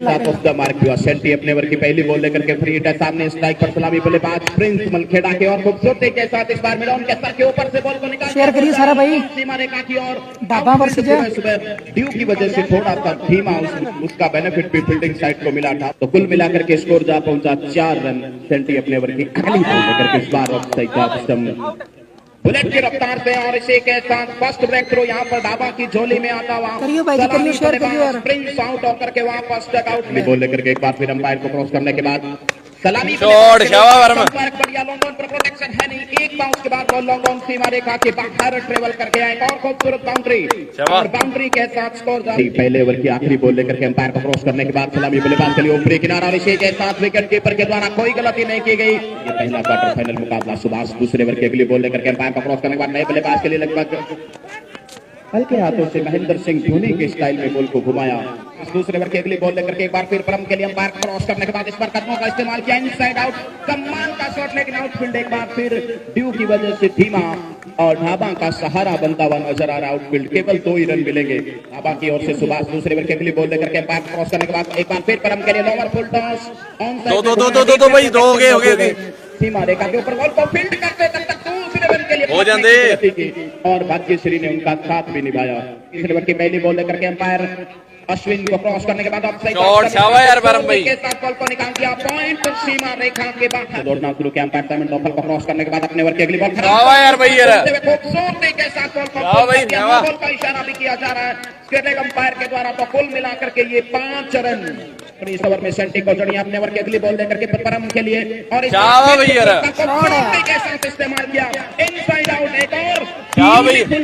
Mark हुआ senti अपने over की पहली बॉल लेकर के फ्री हिट है सामने स्ट्राइक पर सलामी बल्लेबाज प्रिंस मलखेड़ा के और खूबसूरती के साथ इस बार मिलोन के सर के ऊपर से बॉल को निकाल शेयर करिए सारा भाई सीमा रेखा की और ढाबा वर्सेस सुबह ड्यू की वजह से थोड़ा सा धीमा उसका बेनिफिट भी फील्डिंग साइड को मिला था तो कुल मिलाकर के स्कोर जा पहुंचा 4 रन सेंटी अपने ओवर की अगली बॉल लेकर के इस बार ऑफ साइड बुलेट की रफ्तार से और इसी के साथ फर्स्ट ब्रेक थ्रू यहाँ पर ढाबा की झोली में आता हुआ प्रिंस आउट होकर के वापस डक आउट में बॉल लेकर के एक बार फिर अंपायर को क्रॉस करने के बाद सलामी बढ़िया लॉन्ग ऑन पर प्रोटेक्शन है नहीं एक बाउंस के बाद बॉल लॉन्ग ऑन सीमा रेखा के बाहर ट्रेवल करके आए और खूबसूरत बाउंड्री और बाउंड्री के साथ स्कोर पहले ओवर की आखिरी बॉल लेकर के अंपायर को क्रॉस करने के बाद सलामी बल्लेबाज के लिए ऊपरी किनारा और इसी के साथ विकेट कीपर के द्वारा कोई गलती नहीं की गई। ये पहला क्वार्टर फाइनल मुकाबला सुभाष दूसरे ओवर की अगली बॉल लेकर के अंपायर को क्रॉस करने के बाद नए बल्लेबाज के लिए लगभग हल्के हाथों से महेंद्र सिंह धोनी के स्टाइल में बॉल को घुमाया। दूसरे ओवर की अगली बॉल लेकर के एक बार फिर परम के लिए अंपायर क्रॉस करने के बाद इस पर कदमों का इस्तेमाल किया इनसाइड आउट कमान का शॉट लेकिन आउटफील्ड एक बार फिर ड्यू की वजह से धीमा और ढाबा का सहारा बनता हुआ नजर आ रहा आउटफील्ड केवल 2 ही रन मिलेंगे ढाबा की ओर से सुभाष दूसरे ओवर की अगली बॉल लेकर के अंपायर क्रॉस करने के बाद एक बार फिर परम के लिए lower full toss on side दो भाई 2 हो गए सीमा रेखा के ऊपर बॉल को फील्ड करते तब तक दूसरे ओवर के लिए हो जाते और भाग्यश्री ने उनका साथ भी निभाया। तीसरे ओवर की पहली बॉल लेकर के अंपायर अश्विन को क्रॉस करने के बाद यार भाई के साथ बॉल को निकाल दिया पॉइंट सीमा रेखा के बाहर दौड़ना शुरू किया अंपायर साइमन डॉफल को क्रॉस करने के बाद अपने ओवर की अगली बॉल यार भाई खूबसूरती के साथ बॉल का इशारा भी किया जा रहा है अंपायर के द्वारा तो कुल मिलाकर के ये 5 रन इस ओवर में सेंटी को जड़िया अपने ओवर की अगली बॉल लेकर के परम के लिए और इस्तेमाल किया इनसाइड आउट एक और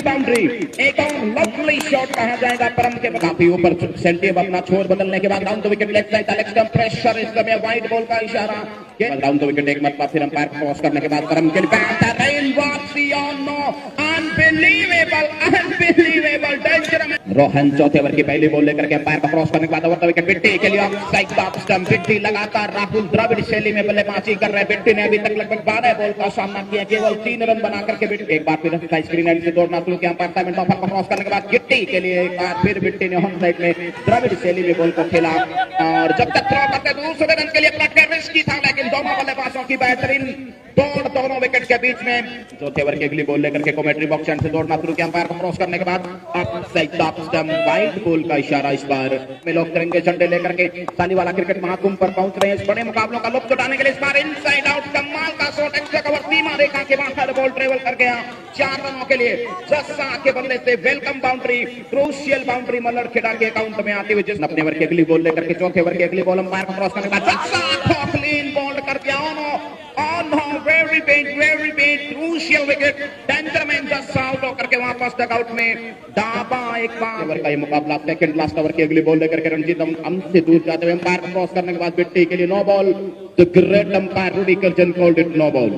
बाउंड्री एक और लवली शॉट कहा जाएगा परम के काफी ऊपर सेंटी अब अपना छोर बदलने के बाद down the wicket left side Alex come pressure इस समय वाइड बॉल का इशारा डाउन द विकेट एक मरतबा फिर अंपायर क्रॉस करने के बाद परम के रोहन चौथे ओवर की पहली बॉल लेकर के अंपायर का क्रॉस करने के बाद ओवर द विकेट बिट्टी के लिए ऑफसाइड टॉप स्टंप बिट्टी लगातार राहुल द्रविड़ शैली में बल्लेबाजी कर रहे बिट्टी ने अभी तक लगभग 12 बॉल का सामना किया केवल 3 रन बना करके बिट्टी एक बार फिर स्क्रीन एंड से दौड़ना शुरू किया अंपायर साइमन डॉफल का क्रॉस करने के बाद गिट्टी के लिए एक बार फिर बिट्टी ने ऑन साइड में द्रविड़ शैली में बॉल को खेला और जब तक थ्रो करते दूसरे रन के लिए अपना रिस्की था लेकिन दोनों बल्लेबाजों की बेहतरीन दौड़ दोनों विकेट के बीच में चौथे ओवर की अगली बॉल लेकर के कमेंट्री बॉक्स से दौड़ना शुरू किया अंपायर को क्रॉस करने के बाद offside top stump wide ball का इशारा इस बार में लोग तिरंगे झंडे लेकर के सानीवाला क्रिकेट महाकुंभ पर पहुंच रहे हैं इस बड़े मुकाबलों का लुत्फ उठाने के लिए इस बार इनसाइड आउट कमाल का शॉट एक्स्ट्रा कवर सीमा रेखा के बाहर बॉल ट्रेवल कर गया 4 रनों के लिए जस्सा के बदले से वेलकम बाउंड्री क्रूशियल बाउंड्री मल्लर खेड़ा के अकाउंट में आते हुए जिसने अपने ओवर की अगली बॉल लेकर के चौथे ओवर की अगली बॉल अंपायर को क्रॉस करने के बाद जस्सा क्लीन बॉल कर दिया very big crucial wicket danger में जस्ट आउट होकर के वापस डक आउट में ढाबा एक बार ओवर का ये मुकाबला सेकंड लास्ट ओवर की अगली बॉल लेकर के रणजीत अंत से दूर जाते हुए अंपायर क्रॉस करने के बाद बिट्टी के लिए no ball the great umpire Rudi Koertzen called it no ball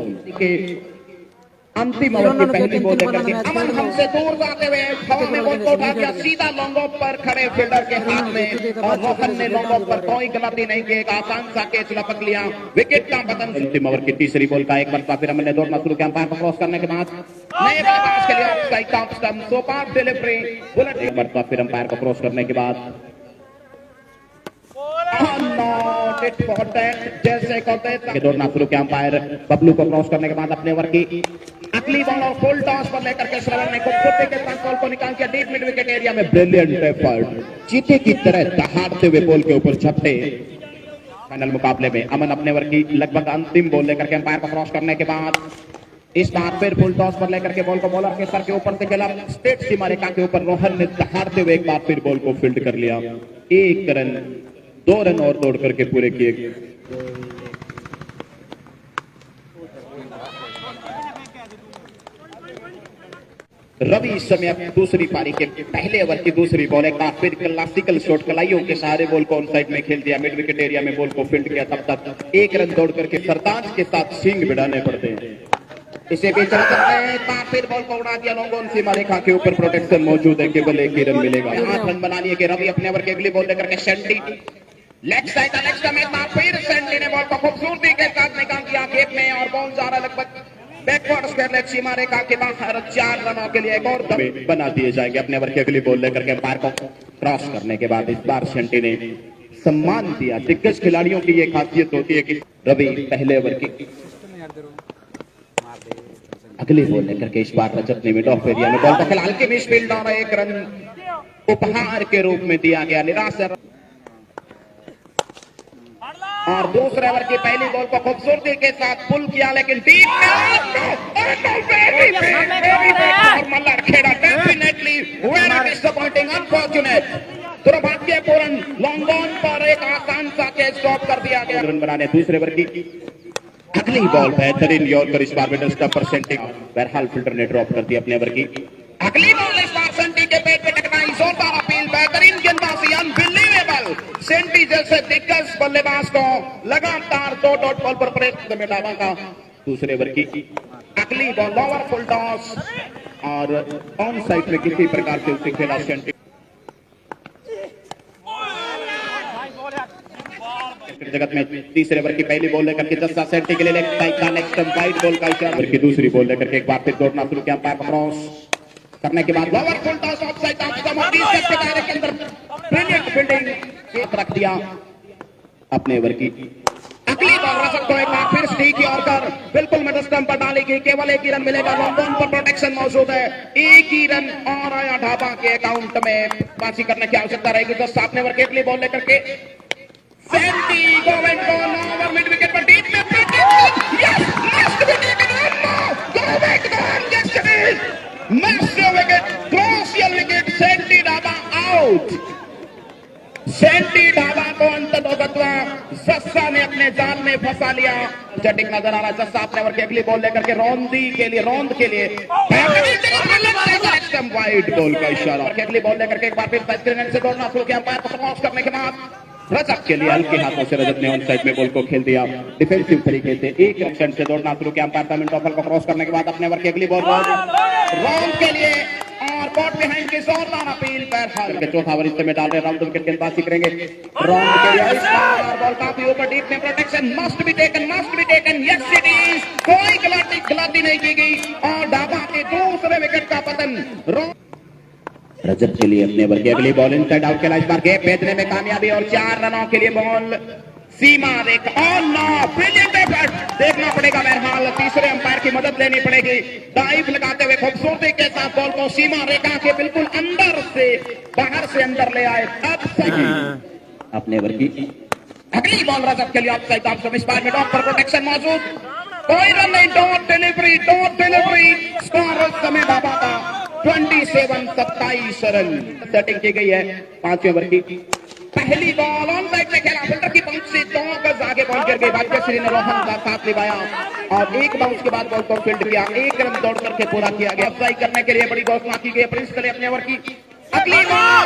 अंतिम ओवर की पहली बॉल लेकर के अमन हमसे दूर जाते हुए हवा में बॉल को उठा दिया सीधा लॉन्ग ऑफ पर खड़े फील्डर के हाथ में और रोहन ने लॉन्ग ऑफ पर कोई गलती नहीं की एक आसान सा कैच लपक लिया विकेट का पतन। अंतिम ओवर की तीसरी बॉल का एक मरतबा फिर हमने दौड़ना शुरू किया अंपायर को क्रॉस करने के बाद नए बल्लेबाज के लिए offside top stump super delivery bullet एक मरतबा फिर अंपायर को क्रॉस करने के बाद जैसे कहते दौड़ना शुरू किया अंपायर बबलू को क्रॉस करने के बाद अपने ओवर की अगली बॉल और फुल टॉस पर लेकर के श्रवण ने खूबसूरती के साथ बॉल को निकाल के डीप मिड विकेट एरिया में ब्रिलियंट एफर्ट चीते की तरह दहाड़ते हुए बॉल के ऊपर झपटे। फाइनल मुकाबले में अमन अपने ओवर की लगभग अंतिम बॉल लेकर के अंपायर को क्रॉस करने के बाद इस बार फिर फुल टॉस पर लेकर के बॉल को बॉलर के सर के ऊपर से खेला स्टेट सीमा रेखा के ऊपर रोहन ने दहाड़ते हुए एक बार फिर बॉल को फील्ड कर लिया 1 रन 2 रन और दौड़ करके पूरे किए। रवि इस समय दूसरी पारी के पहले ओवर की दूसरी बॉल एक बार फिर क्लासिकल शॉट कलाइयों के सहारे बॉल को ऑन साइड में खेल दिया मिड विकेट एरिया में बॉल को फील्ड किया तब तक 1 रन दौड़ करके सरताज के साथ सिंग बिड़ाने पड़ते हैं। इसे भी फिर बॉल को उड़ा दिया लॉन्ग ऑन सीमा रेखा के ऊपर प्रोटेक्शन मौजूद है केवल 1 ही रन मिलेगा। 8 रन बना लिए कि रवि अपने ओवर की अगली बॉल लेकर के सेंटी लेग साइड नेक्स्ट में फिर सेंटी ने बॉल को खूबसूरती के साथ निकाल दिया गेप में और बॉल जा रहा लगभग बैकवर्ड स्क्वायर लेग सीमा रेखा के बाहर 4 रनों के लिए एक और बना दिए जाएंगे। अपने ओवर की अगली बॉल लेकर के अंपायर को क्रॉस करने के बाद इस बार सेंटी ने सम्मान दिया। दिग्गज खिलाड़ियों की ये खासियत होती है कि रवि पहले ओवर की अगली बॉल लेकर के इस बार रजत ने मिड ऑफ एरिया में बॉल को खेला, हल्के मिस फील्ड और एक रन उपहार के रूप में दिया गया। निराश और दूसरे ओवर की पहली बॉल को खूबसूरती के साथ पुल किया, लेकिन डीप मल्हार खेड़ा डेफिनेटली वेरी डिसअपॉइंटिंग, अनफॉर्चुनेट, दुर्भाग्यपूर्ण। लॉन्ग ऑन पर एक आसान सा कैच ड्रॉप कर दिया गया। रन बनाने दूसरे ओवर की अगली बॉल बेहतरीन यॉर्कर, इस बार मिडल स्टंप पर सेंटी, बहरहाल फील्डर ने ड्रॉप कर दिया अपने ओवर की अगली बॉल। इस बार सेंटी के पेट पे टकराई, जोरदार अपील, बेहतरीन गेंदबाजी, अनबिलीवेबल। सेंटी जैसे दिग्गज बल्लेबाज को लगातार 2 डॉट बॉल पर प्रयत्न में डाला था। दूसरे ओवर की अगली बॉल लोअर फुल टॉस और ऑन साइड में किसी प्रकार से उसे खेला सेंटी। जगत में तीसरे ओवर की पहली बॉल लेकर के जस्सा सेंटी के लिए लेग साइड का नेक्स्ट वाइड बॉल का इशारा। ओवर की दूसरी बॉल लेकर के एक बार फिर दौड़ना शुरू किया, पैर क्रॉस करने के बाद lower full toss of side के दायरे के अंदर ब्रिलियंट फील्डिंग रख दिया अपने ओवर की अगली बॉल। रजत को एक बार फिर स्टीक और बिल्कुल मिडल स्टंप पर डाली गई, केवल एक ही रन मिलेगा। लॉन्ग ऑन पर प्रोटेक्शन मौजूद है, एक ही रन और आया ढाबा के अकाउंट में। बाजी करने की आवश्यकता रहेगी। तो सामने ओवर की अगली बॉल लेकर के सेंटी गोविंद को ओवर मिड विकेट पर डीप में क्रूशियल विकेट, सेंटी ढाबा आउट। सेंटी ढाबा को अंततोगत्वा जस्सा ने अपने जाल में फंसा लिया। जटिक नजर आ रहा जस्सा अपने ओवर की अगली बॉल लेकर के रौंद के लिए वाइड बॉल का इशारा। अगली बॉल लेकर के एक बार फिर स्क्रीन से दौड़ना शुरू किया, पैर को क्रॉस करने के बाद रजत के लिए हल्के हाथों से रजत ने ऑन साइड में बॉल को खेल दिया। डिफेंसिव तरीके से एक एक्शन से दौड़ना शुरू किया, पैर टॉफल को क्रॉस करने के बाद अपने ओवर की अगली बॉल रॉन्ग के लिए और कॉट बिहाइंड की जोरदार अपील, पैर के चौथा ओवर इसमें डाल रहे राउंड विकेट गेंदबाजी करेंगे। रॉन्ग के लिए बॉल काफी ऊपर, डीप में protection must be taken. Yes it is, कोई गलती नहीं की गई और ढाबा के दूसरे विकेट का पतन। रजत के लिए अपने ओवर की अगली बॉल इनसाइड आउट खेला, इस बार गैप भेजने में कामयाबी और 4 रनों के लिए ball Seema Rekha on brilliant effort. देखना पड़ेगा बहरहाल, तीसरे अंपायर की मदद लेनी पड़ेगी। डाइव लगाते हुए खूबसूरती के साथ बॉल को सीमा रेखा के बिल्कुल अंदर से बाहर से अंदर ले आए। अब सही अपने ओवर की अगली बॉल रजत के लिए ऑफसाइड ऑप्शन, इस बार में डॉट पर प्रोटेक्शन मौजूद, कोई रन नहीं, डॉट डिलीवरी। स्कोर उस समय बाबा का 27 रन सेटिंग की गई है। 5वें ओवर की पहली बॉल ऑन साइड में खेला, फिल्डर की पंच से 2 गज आगे बॉल गिर गई। भाग्यश्री ने रोहन का साथ निभाया और एक बाउंस के बाद बॉल को फील्ड किया, 1 रन दौड़ करके पूरा किया गया। अफसाई करने के लिए बड़ी घोषणा की गई प्रिंस के लिए अपने ओवर की अगली बॉल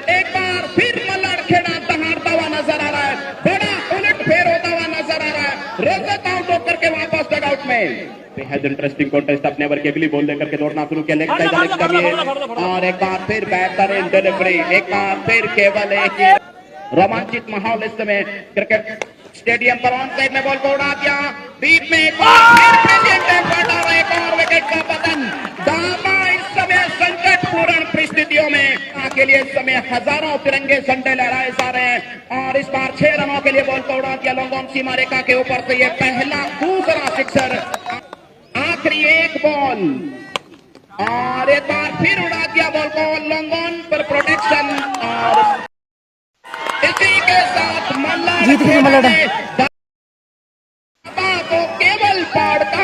एक बार फिर मल्हार खेड़ा दहाड़ता हुआ नजर आ रहा है, बड़ा उलट फेर होता हुआ नजर आ रहा है। रजत आउट होकर के वापस डगआउट में। बेहद इंटरेस्टिंग कॉन्टेस्ट, अपने ओवर की अगली बॉल लेकर के दौड़ना शुरू किया, लेग साइड और एक बार फिर बेहतरीन डिलीवरी, एक बार फिर केवल एक रोमांचित माहौल इस समय क्रिकेट स्टेडियम पर। ऑन साइड में बॉल को उड़ा दिया, बीच में एक और विकेट का पतन। दामा इस समय संकटपूर्ण परिस्थितियों में के लिए इस समय हजारों तिरंगे झंडे लहराए जा रहे हैं और इस बार 6 रनों के लिए बॉल को उड़ा दिया लॉन्ग ऑन सीमा रेखा के ऊपर से। ये पहला दूसरा सिक्सर, आखिरी एक बॉल और एक बार फिर उड़ा दिया बॉल को लॉन्ग ऑन पर प्रोटेक्शन और इसी के साथ मल्हार